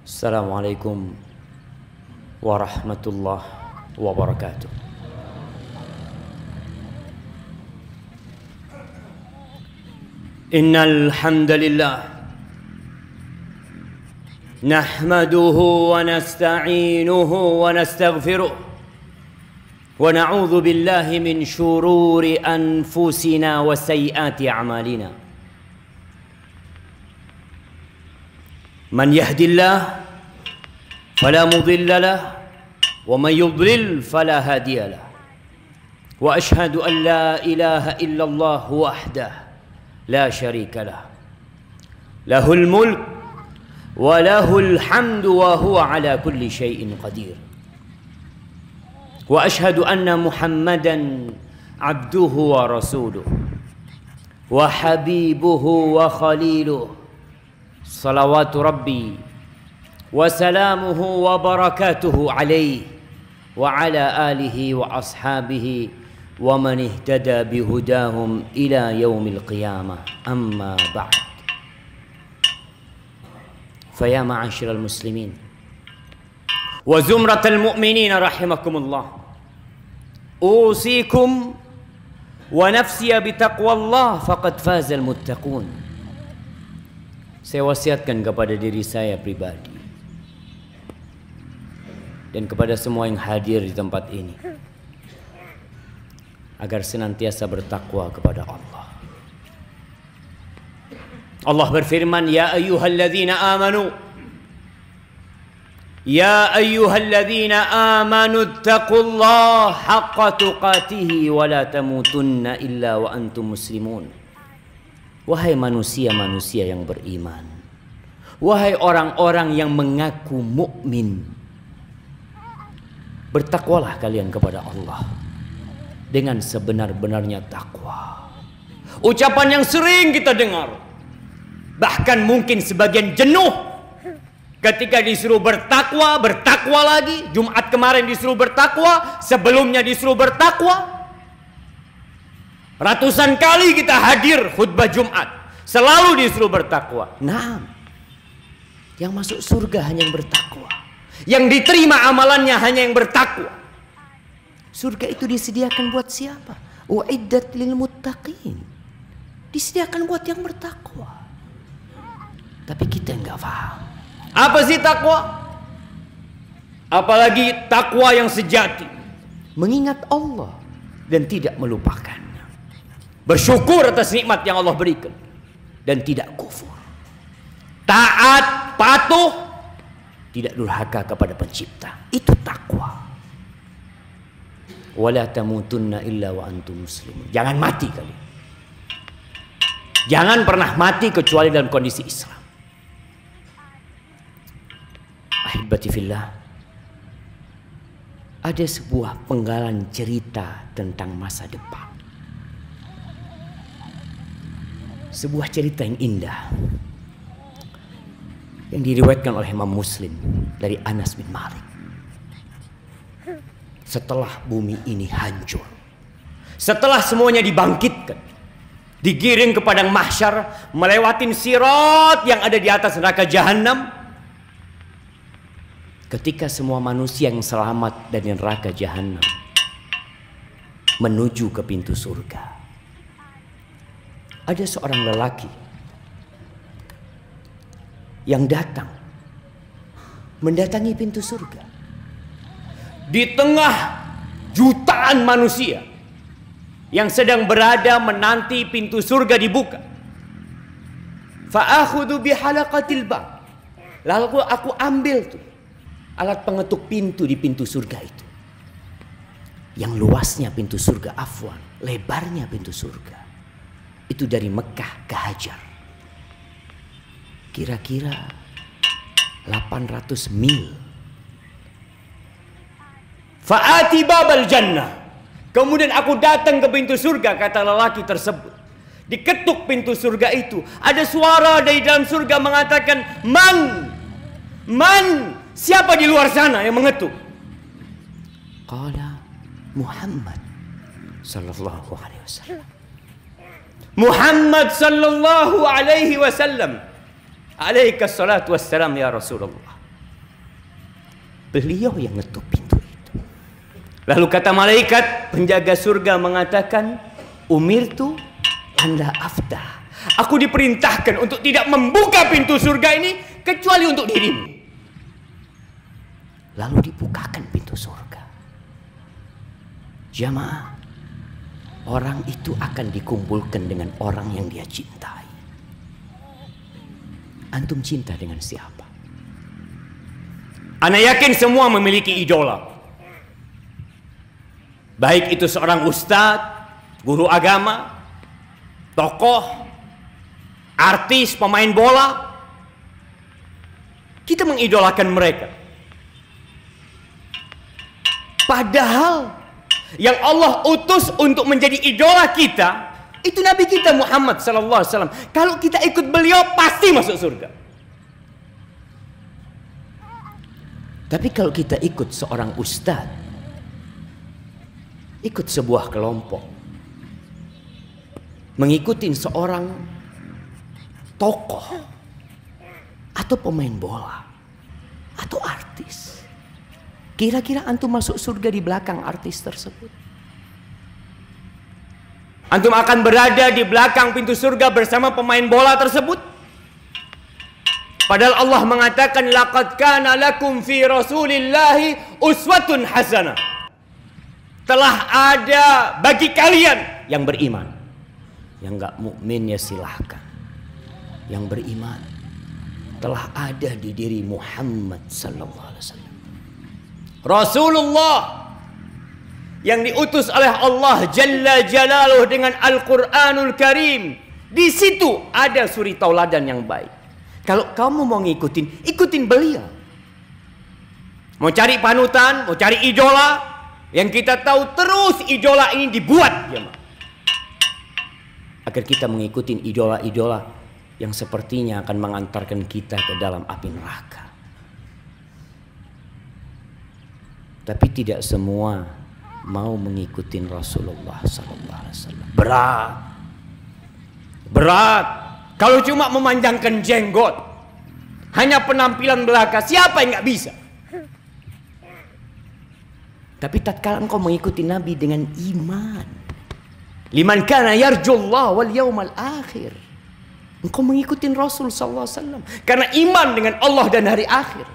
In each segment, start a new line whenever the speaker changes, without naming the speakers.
Assalamualaikum warahmatullahi wabarakatuh. Innal hamdalillah nahmaduhu wa nasta'inuhu wa nastaghfiruh wa na'udzu billahi min shururi anfusina wa sayyiati a'malina. Man yahdillah fala mudilla lah wa man yudlil fala hadiya lah. Wa ashhadu an la ilaha illallah wahdah la syarika lah. Lahul mulk wa lahul hamdu wa huwa ala kulli syai'in qadir. Wa ashhadu anna Muhammadan abduhu wa rasuluh wa habibuhu wa khaliluh. Salawatu Rabbi wa salamuhu wa barakatuhu alaihi wa ala alihi wa ashabihi wa man ihtada bihudahum ila yaumil qiyamah. Amma ba'd. Faya ma'asyiral muslimin wa zumratal mu'minin rahimakumullah. Usikum wa nafsiya bitaqwallah faqad fazal muttaqun. Saya wasiatkan kepada diri saya pribadi dan kepada semua yang hadir di tempat ini agar senantiasa bertakwa kepada Allah. Allah berfirman, ya ayyuhalladzina amanu taqullaha haqqa tuqatih wa la tamutunna illa wa antum muslimun. Wahai manusia-manusia yang beriman, wahai orang-orang yang mengaku mukmin, bertakwalah kalian kepada Allah dengan sebenar-benarnya takwa. Ucapan yang sering kita dengar, bahkan mungkin sebagian jenuh ketika disuruh bertakwa, bertakwa lagi. Jumat kemarin disuruh bertakwa, sebelumnya disuruh bertakwa. Ratusan kali kita hadir khutbah Jumat, selalu disuruh bertakwa. Nah, yang masuk surga hanya yang bertakwa, yang diterima amalannya hanya yang bertakwa. Surga itu disediakan buat siapa? Uiddat lil muttaqin. Disediakan buat yang bertakwa. Tapi kita enggak paham. Apa sih takwa? Apalagi takwa yang sejati, mengingat Allah dan tidak melupakan. Bersyukur atas nikmat yang Allah berikan dan tidak kufur. Taat, patuh, tidak durhaka kepada pencipta. Itu takwa. Wala tamutunna illa wa antum muslimun. Jangan mati kalian. Jangan pernah mati kecuali dalam kondisi Islam. Ahibati fillah, ada sebuah penggalan cerita tentang masa depan. Sebuah cerita yang indah yang diriwayatkan oleh Imam Muslim dari Anas bin Malik. Setelah bumi ini hancur, setelah semuanya dibangkitkan, digiring ke padang mahsyar, melewatin sirat yang ada di atas neraka jahanam. Ketika semua manusia yang selamat dari neraka jahanam menuju ke pintu surga, ada seorang lelaki yang datang mendatangi pintu surga. Di tengah jutaan manusia yang sedang berada menanti pintu surga dibuka. Fa'akhudhu bihalaqatil bab. Lalu aku ambil tuh alat pengetuk pintu di pintu surga itu. Yang luasnya pintu surga, lebarnya pintu surga itu dari Mekah ke Hajar kira-kira 800 mil. Fa'ati babal jannah. Kemudian aku datang ke pintu surga, kata lelaki tersebut. Diketuk pintu surga itu, ada suara dari dalam surga mengatakan, Man, siapa di luar sana yang mengetuk? Qala Muhammad sallallahu alaihi wasallam. Muhammad sallallahu alaihi wasallam. Alaika salatu wassalam ya Rasulullah. Beliau yang ngetuk pintu itu. Lalu kata malaikat penjaga surga mengatakan, umirtu anda aftah. Aku diperintahkan untuk tidak membuka pintu surga ini kecuali untuk dirimu. Lalu dibukakan pintu surga. Jamaah, orang itu akan dikumpulkan dengan orang yang dia cintai. Antum cinta dengan siapa? Ana yakin semua memiliki idola. Baik itu seorang ustadz, guru agama, tokoh, artis, pemain bola. Kita mengidolakan mereka. Padahal yang Allah utus untuk menjadi idola kita itu Nabi kita Muhammad sallallahu alaihi wasallam. Kalau kita ikut beliau pasti masuk surga. Tapi kalau kita ikut seorang ustadz, ikut sebuah kelompok, mengikuti seorang tokoh atau pemain bola atau artis, kira-kira antum masuk surga di belakang artis tersebut? Antum akan berada di belakang pintu surga bersama pemain bola tersebut? Padahal Allah mengatakan laqad kana lakum fi rasulillahi uswatun hasanah. Telah ada bagi kalian yang beriman. Yang enggak mukmin ya silahkan. Yang beriman telah ada di diri Muhammad sallallahu alaihi wasallam. Rasulullah yang diutus oleh Allah Jalla Jalaluhu dengan Al-Quranul Karim. Di situ ada suri tauladan yang baik. Kalau kamu mau ngikutin, ikutin beliau. Mau cari panutan, mau cari idola, yang kita tahu terus idola ini dibuat, jemaah. Agar kita mengikuti idola-idola yang sepertinya akan mengantarkan kita ke dalam api neraka. Tapi tidak semua mau mengikuti Rasulullah SAW. Berat. Kalau cuma memanjangkan jenggot, hanya penampilan belaka, siapa yang nggak bisa? Tapi tatkala engkau mengikuti Nabi dengan iman, liman kana yarjullah wal yaumal akhir, engkau mengikuti Rasul sallallahu alaihi wasallam karena iman dengan Allah dan hari akhir.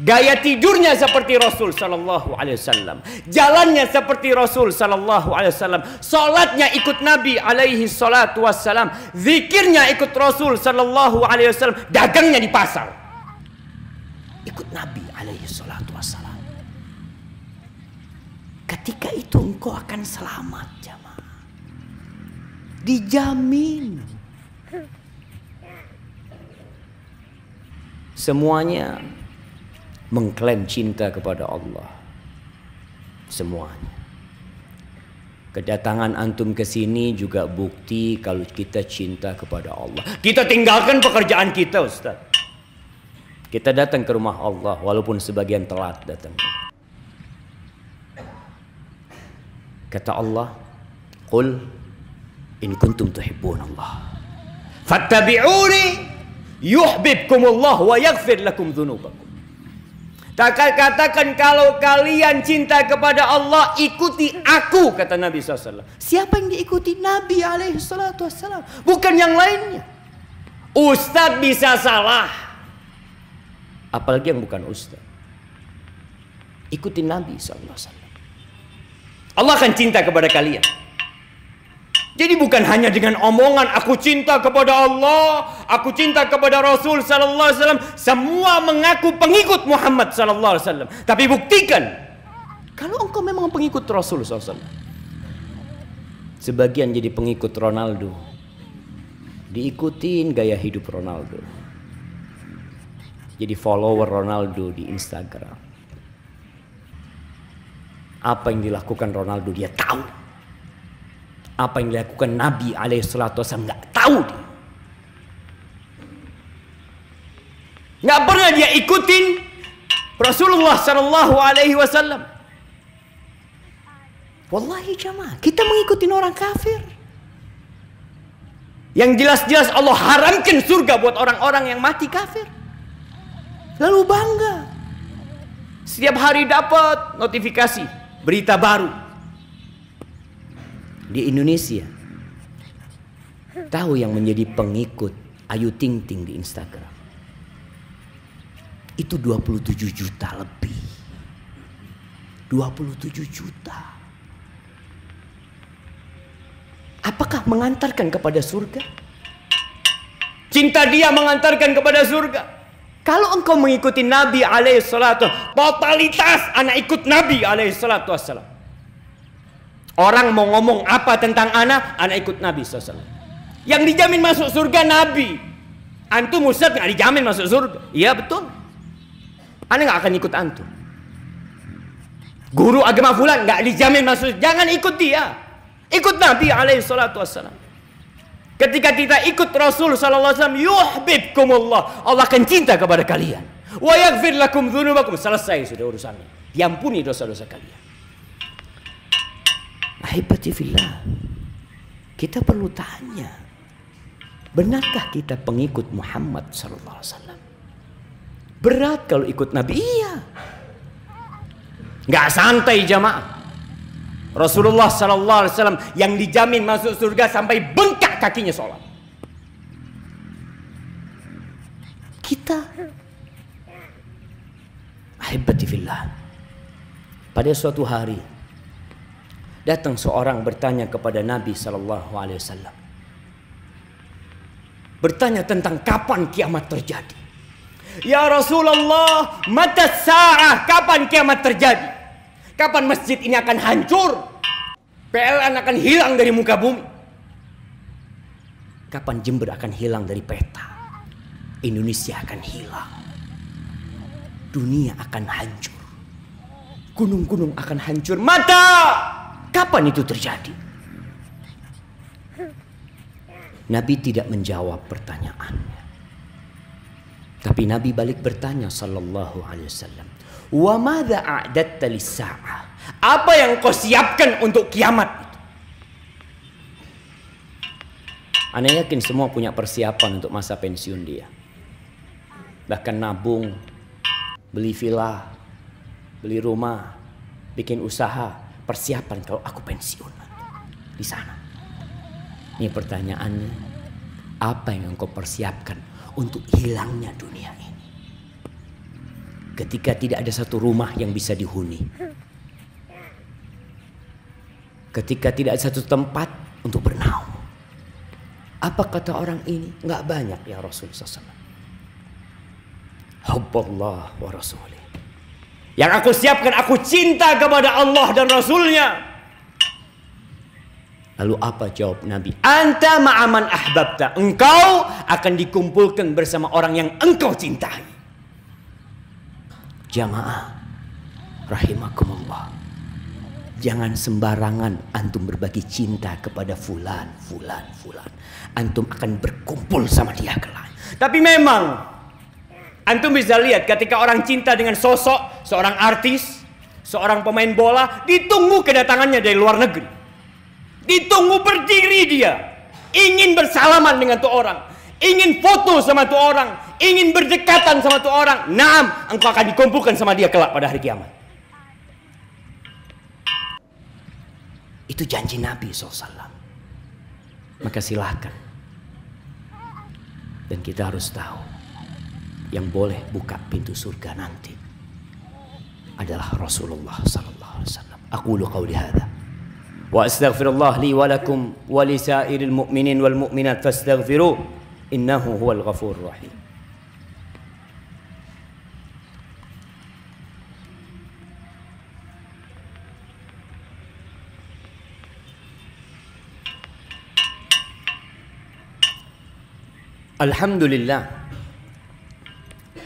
Gaya tidurnya seperti Rasul sallallahu alaihi wasallam, jalannya seperti Rasul sallallahu alaihi wasallam, salatnya ikut Nabi alaihi salatu wassalam, zikirnya ikut Rasul sallallahu alaihi wasallam, dagangnya di pasar ikut Nabi alaihi salatu wassalam. Ketika itu engkau akan selamat, jamaah. Dijamin. Semuanya mengklaim cinta kepada Allah. Semuanya. Kedatangan antum ke sini juga bukti kalau kita cinta kepada Allah. Kita tinggalkan pekerjaan kita, Ustaz. Kita datang ke rumah Allah walaupun sebagian telat datang. Kata Allah, "Qul in kuntum tuhibbunallah fattabi'uni yuhibbukumullah wa yaghfir lakum dzunubakum." Katakan kalau kalian cinta kepada Allah, ikuti aku, kata Nabi SAW. Siapa yang diikuti? Nabi SAW, bukan yang lainnya. Ustadz bisa salah, apalagi yang bukan ustadz. Ikuti Nabi SAW. Allah akan cinta kepada kalian. Jadi bukan hanya dengan omongan aku cinta kepada Allah, aku cinta kepada Rasul sallallahu alaihi wasallam, semua mengaku pengikut Muhammad sallallahu alaihi wasallam. Tapi buktikan kalau engkau memang pengikut Rasul sallallahu alaihi wasallam. Sebagian jadi pengikut Ronaldo, diikutin gaya hidup Ronaldo. Jadi follower Ronaldo di Instagram. Apa yang dilakukan Ronaldo dia tahu. Apa yang dilakukan Nabi alaihissalatu wassalam nggak tahu dia. Nggak pernah dia ikutin Rasulullah sallallahu alaihi wasallam. Wallahi jamaah, kita mengikuti orang kafir. Yang jelas-jelas Allah haramkan surga buat orang-orang yang mati kafir. Lalu bangga. Setiap hari dapat notifikasi berita baru. Di Indonesia, tahu yang menjadi pengikut Ayu Ting Ting di Instagram itu 27 juta lebih. 27 juta. Apakah mengantarkan kepada surga? Cinta dia mengantarkan kepada surga. Kalau engkau mengikuti Nabi alaihissalatu, totalitas anak ikut Nabi alaihissalatu wassalam. Orang mau ngomong apa tentang anak ikut Nabi SAW. Yang dijamin masuk surga Nabi. Antum ustaz nggak dijamin masuk surga. Iya betul. Ana nggak akan ikut antum. Guru agama fulan nggak dijamin masuk. Jangan ikut dia. Ikut Nabi alaihissalatu wassalam. Ketika kita ikut Rasul sallallahu alaihi wasallam, yuhibbukumullah. Allah akan cinta kepada kalian. Wa yaghfir lakum dzunubakum. Selesai sudah urusannya. Diampuni dosa-dosa kalian. Ahibati fillah, kita perlu tanya, benarkah kita pengikut Muhammad sallallahu alaihi wasallam? Berat kalau ikut Nabi, iya. Nggak santai jamaah. Rasulullah sallallahu alaihi wasallam yang dijamin masuk surga sampai bengkak kakinya sholat. Kita, ahibati fillah, pada suatu hari datang seorang bertanya kepada Nabi sallallahu alaihi wasallam. Bertanya tentang kapan kiamat terjadi. Ya Rasulullah, mata sa'ah, kapan kiamat terjadi? Kapan masjid ini akan hancur? PLN akan hilang dari muka bumi? Kapan Jember akan hilang dari peta? Indonesia akan hilang. Dunia akan hancur. Gunung-gunung akan hancur. Mata! Kapan itu terjadi? Nabi tidak menjawab pertanyaannya. Tapi Nabi balik bertanya sallallahu alaihi wasallam, "Wa madza a'datta lis-sa'ah?" Apa yang kau siapkan untuk kiamat itu? Ana yakin semua punya persiapan untuk masa pensiun dia. Bahkan nabung, beli villa, beli rumah, bikin usaha. Persiapan kalau aku pensiun di sana. Ini pertanyaannya, apa yang engkau persiapkan untuk hilangnya dunia ini? Ketika tidak ada satu rumah yang bisa dihuni, ketika tidak ada satu tempat untuk bernaung, apa kata orang ini? Nggak banyak ya Rasulullah SAW. Hubballah wa rasulih. Yang aku siapkan, aku cinta kepada Allah dan Rasulnya. Lalu apa jawab Nabi? Anta ma'aman ahbabta. Engkau akan dikumpulkan bersama orang yang engkau cintai. Jamaah rahimakumullah, jangan sembarangan antum berbagi cinta kepada fulan. Antum akan berkumpul sama dia kelak. Tapi memang antum bisa lihat ketika orang cinta dengan sosok seorang artis, seorang pemain bola, ditunggu kedatangannya dari luar negeri. Ditunggu berdiri dia, ingin bersalaman dengan tuh orang, ingin foto sama tuh orang, ingin berdekatan sama tuh orang. Naam, engkau akan dikumpulkan sama dia kelak pada hari kiamat. Itu janji Nabi SAW. Maka silahkan. Dan kita harus tahu, yang boleh buka pintu surga nanti adalah Rasulullah sallallahu alaihi wasallam. Aqulu qawli hadza wa astaghfirullah li wa lakum wa li sa'iril mu'minin wal mu'minat fastaghfiruh innahu huwal ghafurur rahim. Alhamdulillah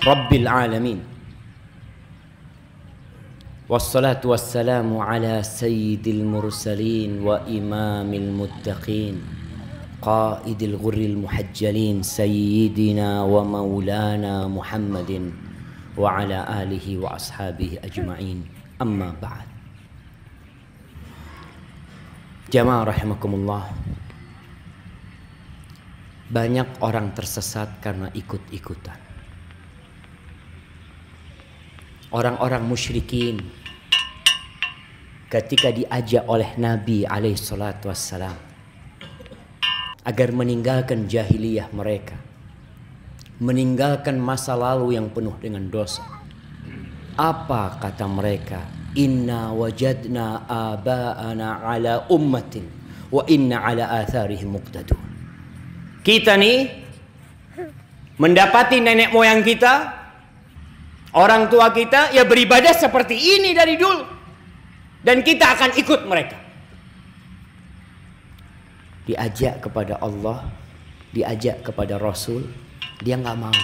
Rabbil alamin. Wassalatu wassalamu ala sayyidil mursalin wa imamil muttaqin qaidil ghurril muhajjalin sayyidina wa maulana Muhammadin wa ala alihi wa ashabihi ajma'in. Amma ba'd. Jamaah rahimakumullah, banyak orang tersesat karena ikut-ikutan. Orang-orang musyrikin ketika diajak oleh Nabi SAW agar meninggalkan jahiliyah mereka, meninggalkan masa lalu yang penuh dengan dosa, apa kata mereka? Inna wajadna aba'ana ala ummatin wa inna ala atharihim muqtadun. Kita nih mendapati nenek moyang kita, orang tua kita ya beribadah seperti ini dari dulu, dan kita akan ikut mereka. Diajak kepada Allah, diajak kepada Rasul, dia nggak mau.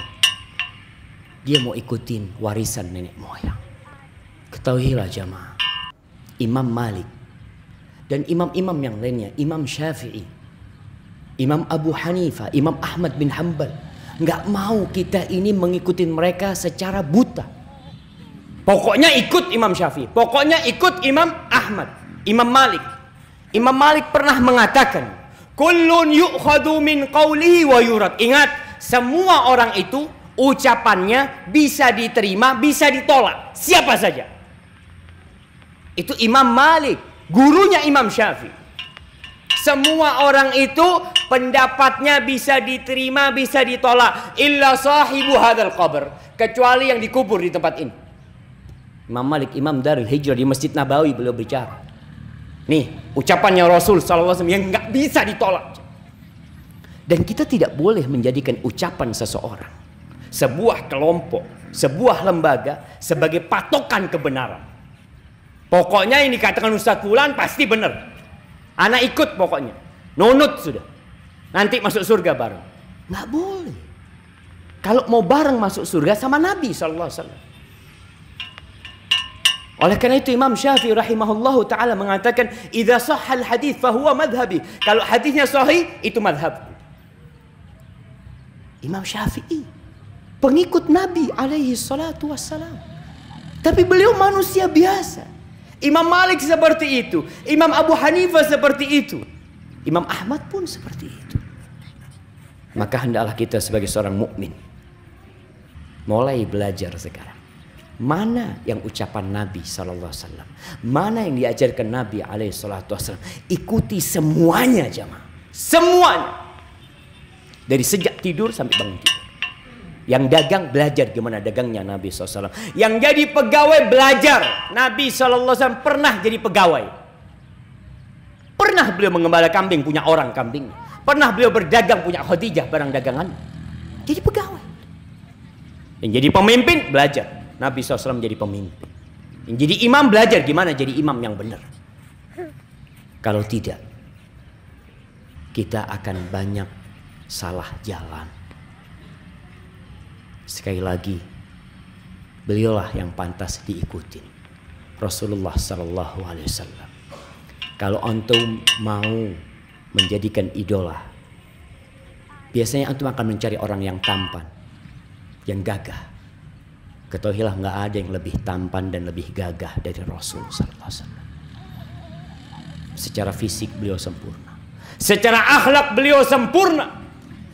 Dia mau ikutin warisan nenek moyang. Ketahuilah jamaah, Imam Malik dan imam-imam yang lainnya, Imam Syafi'i, Imam Abu Hanifah, Imam Ahmad bin Hanbal, nggak mau kita ini mengikuti mereka secara buta. Pokoknya ikut Imam Syafi'i, pokoknya ikut Imam Ahmad, Imam Malik. Imam Malik pernah mengatakan, kullun yu'khadu min qawlihi wa yurad. Ingat, semua orang itu ucapannya bisa diterima, bisa ditolak, siapa saja. Itu Imam Malik, gurunya Imam Syafi'i. Semua orang itu pendapatnya bisa diterima, bisa ditolak, illa sahibu hadzal qabr, kecuali yang dikubur di tempat ini. Imam Malik, Imam Darul Hijrah di Masjid Nabawi, beliau bicara. Nih, ucapannya Rasul SAW yang nggak bisa ditolak. Dan kita tidak boleh menjadikan ucapan seseorang, sebuah kelompok, sebuah lembaga sebagai patokan kebenaran. Pokoknya ini dikatakan Ustadz Fulan pasti benar. Anak ikut pokoknya. Nunut sudah. Nanti masuk surga bareng. Nggak boleh. Kalau mau bareng masuk surga sama Nabi SAW. Oleh karena itu Imam Syafi'i rahimahullahu ta'ala mengatakan, idza sahhal hadits fahuwa madhhabi. Kalau hadisnya sahih, itu madhab. Imam Syafi'i pengikut Nabi alaihi salatu wassalam. Tapi beliau manusia biasa. Imam Malik seperti itu, Imam Abu Hanifah seperti itu, Imam Ahmad pun seperti itu. Maka hendaklah kita sebagai seorang mukmin mulai belajar sekarang. Mana yang ucapan Nabi SAW, mana yang diajarkan Nabi SAW, ikuti semuanya jamaah, semuanya. Dari sejak tidur sampai bangun tidur. Yang dagang belajar gimana dagangnya Nabi SAW. Yang jadi pegawai belajar. Nabi SAW pernah jadi pegawai. Pernah beliau mengembala kambing, punya orang kambing. Pernah beliau berdagang, punya Khadijah barang dagangan. Jadi pegawai. Yang jadi pemimpin belajar. Nabi SAW jadi pemimpin. Yang jadi imam belajar gimana jadi imam yang benar. Kalau tidak, kita akan banyak salah jalan. Sekali lagi, beliaulah yang pantas diikuti, Rasulullah Sallallahu Alaihi Wasallam. Kalau antum mau menjadikan idola, biasanya antum akan mencari orang yang tampan, yang gagah. Ketahuilah nggak ada yang lebih tampan dan lebih gagah dari Rasul Sallallahu Alaihi Wasallam. Secara fisik beliau sempurna, secara akhlak beliau sempurna,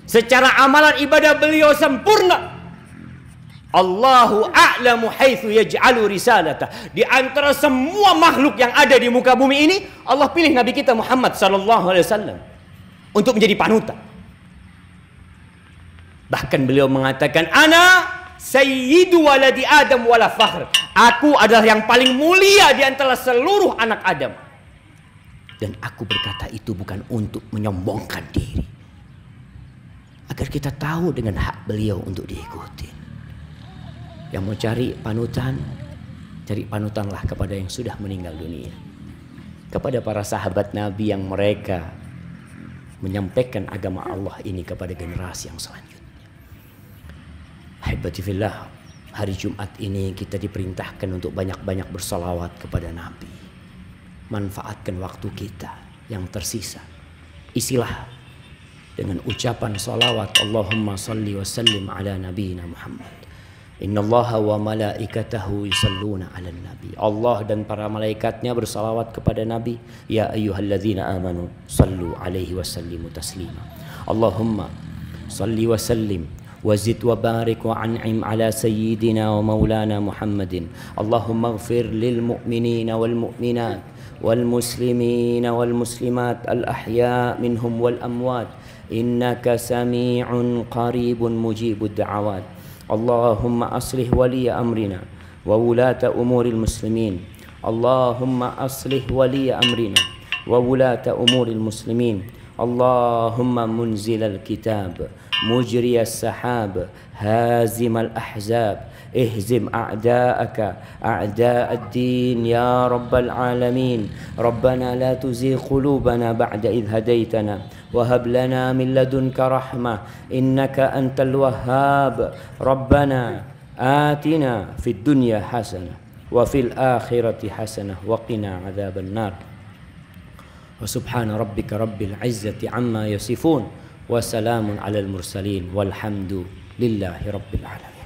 secara amalan ibadah beliau sempurna. Allahu a'lamu haitsu yaj'alu risalata. Di antara semua makhluk yang ada di muka bumi ini, Allah pilih Nabi kita Muhammad sallallahu alaihi wasallam untuk menjadi panutan. Bahkan beliau mengatakan, ana sayyidu waladi Adam wala fakhr. Aku adalah yang paling mulia di antara seluruh anak Adam. Dan aku berkata itu bukan untuk menyombongkan diri, agar kita tahu dengan hak beliau untuk diikuti. Yang mau cari panutan, cari panutanlah kepada yang sudah meninggal dunia, kepada para sahabat Nabi yang mereka menyampaikan agama Allah ini kepada generasi yang selanjutnya. Haibati fillah, hari Jumat ini kita diperintahkan untuk banyak-banyak bersalawat kepada Nabi. Manfaatkan waktu kita yang tersisa, isilah dengan ucapan salawat, Allahumma salli wa sallim ala nabiyina Muhammad. Innallaha wa malaikatahu yusalluna 'alan nabi. Allah dan para malaikatnya bersalawat kepada Nabi. Ya ayyuhalladzina amanu sallu 'alaihi wa sallimu taslima. Allahumma salli wa sallim وزد وبارك وأنعم على سيدنا ومولانا محمد. اللهم اغفر للمؤمنين والمؤمنات والمسلمين والمسلمات الأحياء منهم والأموات إنك سميع قريب مجيب الدعوات. اللهم أصلح ولي أمرنا وولاة أمور المسلمين. اللهم أصلح ولي أمرنا وولاة أمور المسلمين. اللهم منزل الكتاب مجري السحاب هازم الأحزاب اهزم أعداءك أعداء الدين يا رب العالمين. ربنا لا تزغ قلوبنا بعد إذ هديتنا وهب لنا من لدنك رحمة إنك أنت الوهاب. ربنا آتنا في الدنيا حسنة وفي الآخرة حسنة وقنا عذاب النار. وسبحان ربك رب العزة عما يصفون وسلام على المرسلين والحمد لله رب العالمين.